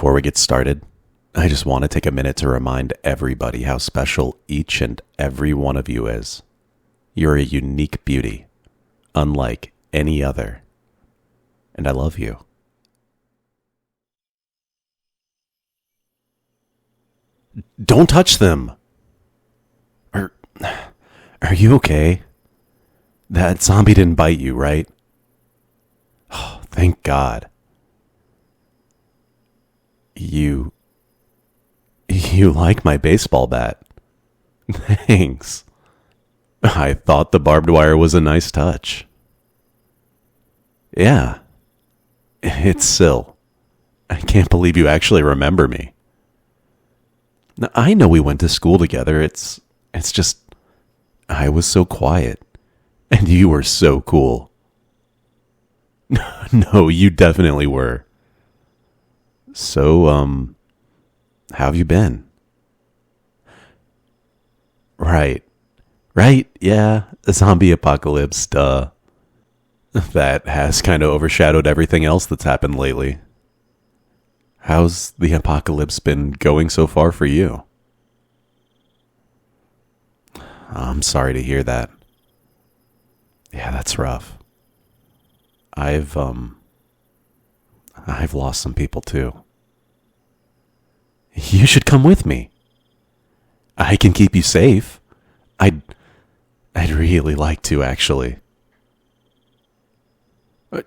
Before we get started, I just want to take a minute to remind everybody how special each and every one of you is. You're a unique beauty, unlike any other. And I love you. Don't touch them! Are you okay? That zombie didn't bite you, right? Oh, thank God. You like my baseball bat. Thanks. I thought the barbed wire was a nice touch. Yeah. It's Syl. I can't believe you actually remember me. Now, I know we went to school together. It's just, I was so quiet. And you were so cool. No, you definitely were. So, how have you been? Right, yeah, the zombie apocalypse, duh. That has kind of overshadowed everything else that's happened lately. How's the apocalypse been going so far for you? I'm sorry to hear that. Yeah, that's rough. I've lost some people too. You should come with me. I can keep you safe. I'd really like to, actually.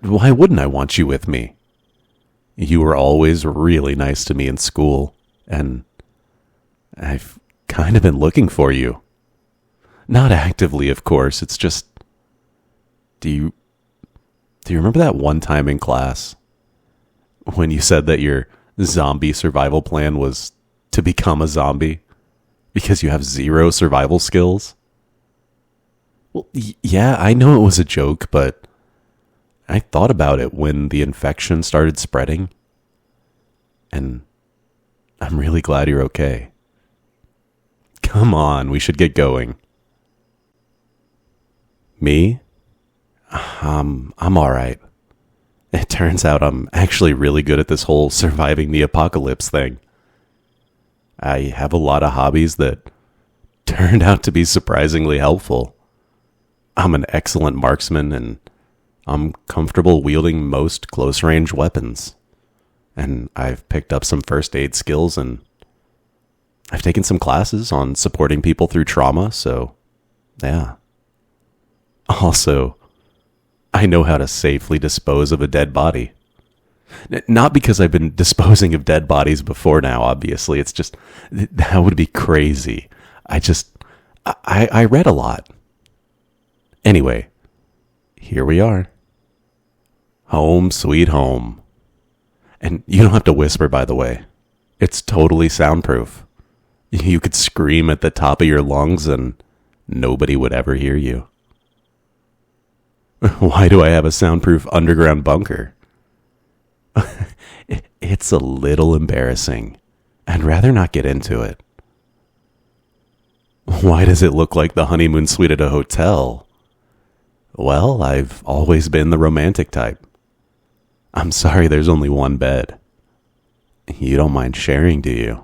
Why wouldn't I want you with me? You were always really nice to me in school, and I've kind of been looking for you. Not actively, of course. It's just, do you remember that one time in class when you said that your zombie survival plan was to become a zombie because you have zero survival skills? Well, yeah, I know it was a joke, but I thought about it when the infection started spreading, and I'm really glad you're okay. Come on, we should get going. Me? I'm all right. It turns out I'm actually really good at this whole surviving the apocalypse thing. I have a lot of hobbies that turned out to be surprisingly helpful. I'm an excellent marksman, and I'm comfortable wielding most close-range weapons. And I've picked up some first aid skills, and I've taken some classes on supporting people through trauma, so yeah. Also, I know how to safely dispose of a dead body. Not because I've been disposing of dead bodies before now, obviously. It's just, that would be crazy. I read a lot. Anyway, here we are. Home sweet home. And you don't have to whisper, by the way. It's totally soundproof. You could scream at the top of your lungs and nobody would ever hear you. Why do I have a soundproof underground bunker? It's a little embarrassing. I'd rather not get into it. Why does it look like the honeymoon suite at a hotel? Well, I've always been the romantic type. I'm sorry there's only one bed. You don't mind sharing, do you?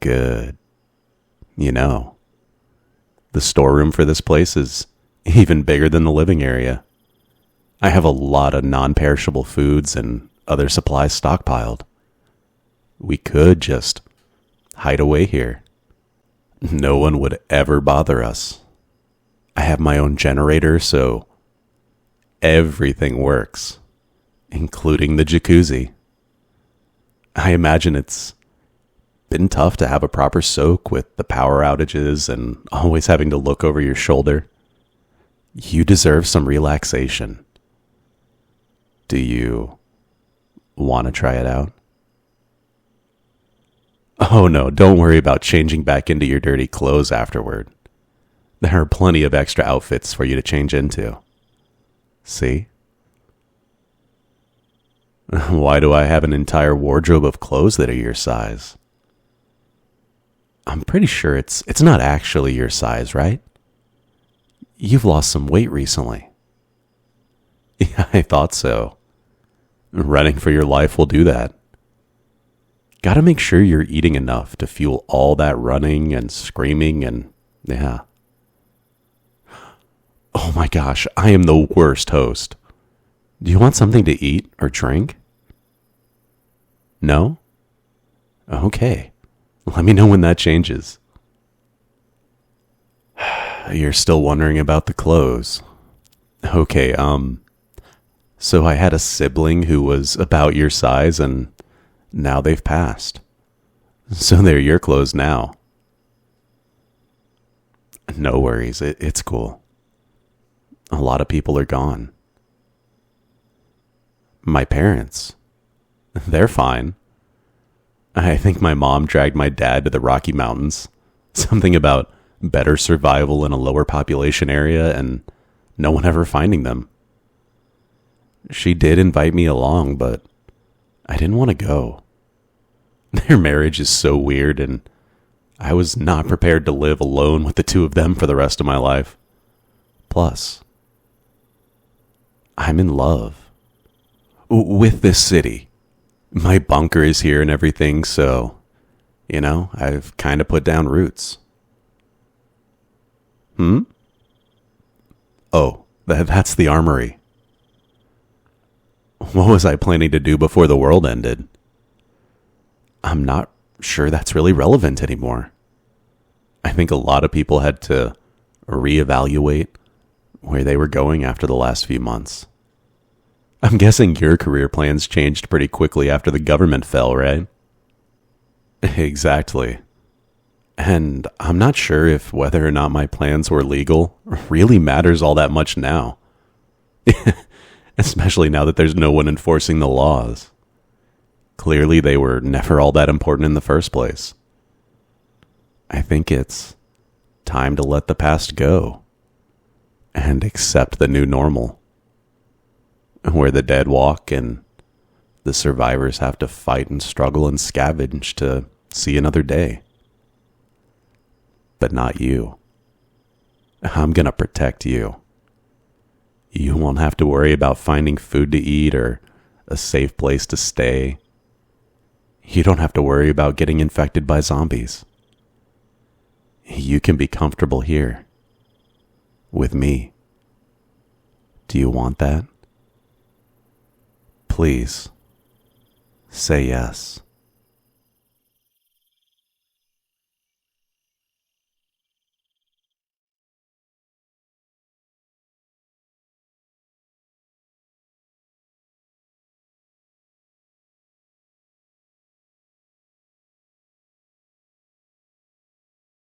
Good. You know, the storeroom for this place is even bigger than the living area. I have a lot of non-perishable foods and other supplies stockpiled. We could just hide away here. No one would ever bother us. I have my own generator, so everything works, including the jacuzzi. I imagine it's been tough to have a proper soak with the power outages and always having to look over your shoulder. You deserve some relaxation. Do you want to try it out? Oh no, don't worry about changing back into your dirty clothes afterward. There are plenty of extra outfits for you to change into. See? Why do I have an entire wardrobe of clothes that are your size? I'm pretty sure it's not actually your size, right? You've lost some weight recently. Yeah, I thought so. Running for your life will do that. Gotta make sure you're eating enough to fuel all that running and screaming and, yeah. Oh my gosh, I am the worst host. Do you want something to eat or drink? No? Okay. Let me know when that changes. You're still wondering about the clothes. Okay, so I had a sibling who was about your size and now they've passed. So they're your clothes now. No worries, it's cool. A lot of people are gone. My parents, they're fine. I think my mom dragged my dad to the Rocky Mountains. Something about better survival in a lower population area and no one ever finding them. She did invite me along, but I didn't want to go. Their marriage is so weird, and I was not prepared to live alone with the two of them for the rest of my life. Plus, I'm in love with this city. My bunker is here and everything, so, I've kind of put down roots. Oh, that's the armory. What was I planning to do before the world ended? I'm not sure that's really relevant anymore. I think a lot of people had to reevaluate where they were going after the last few months. I'm guessing your career plans changed pretty quickly after the government fell, right? Exactly. And I'm not sure if whether or not my plans were legal really matters all that much now. Especially now that there's no one enforcing the laws. Clearly they were never all that important in the first place. I think it's time to let the past go and accept the new normal, where the dead walk and the survivors have to fight and struggle and scavenge to see another day. But not you. I'm gonna protect you. You won't have to worry about finding food to eat or a safe place to stay. You don't have to worry about getting infected by zombies. You can be comfortable here. With me. Do you want that? Please. Say yes.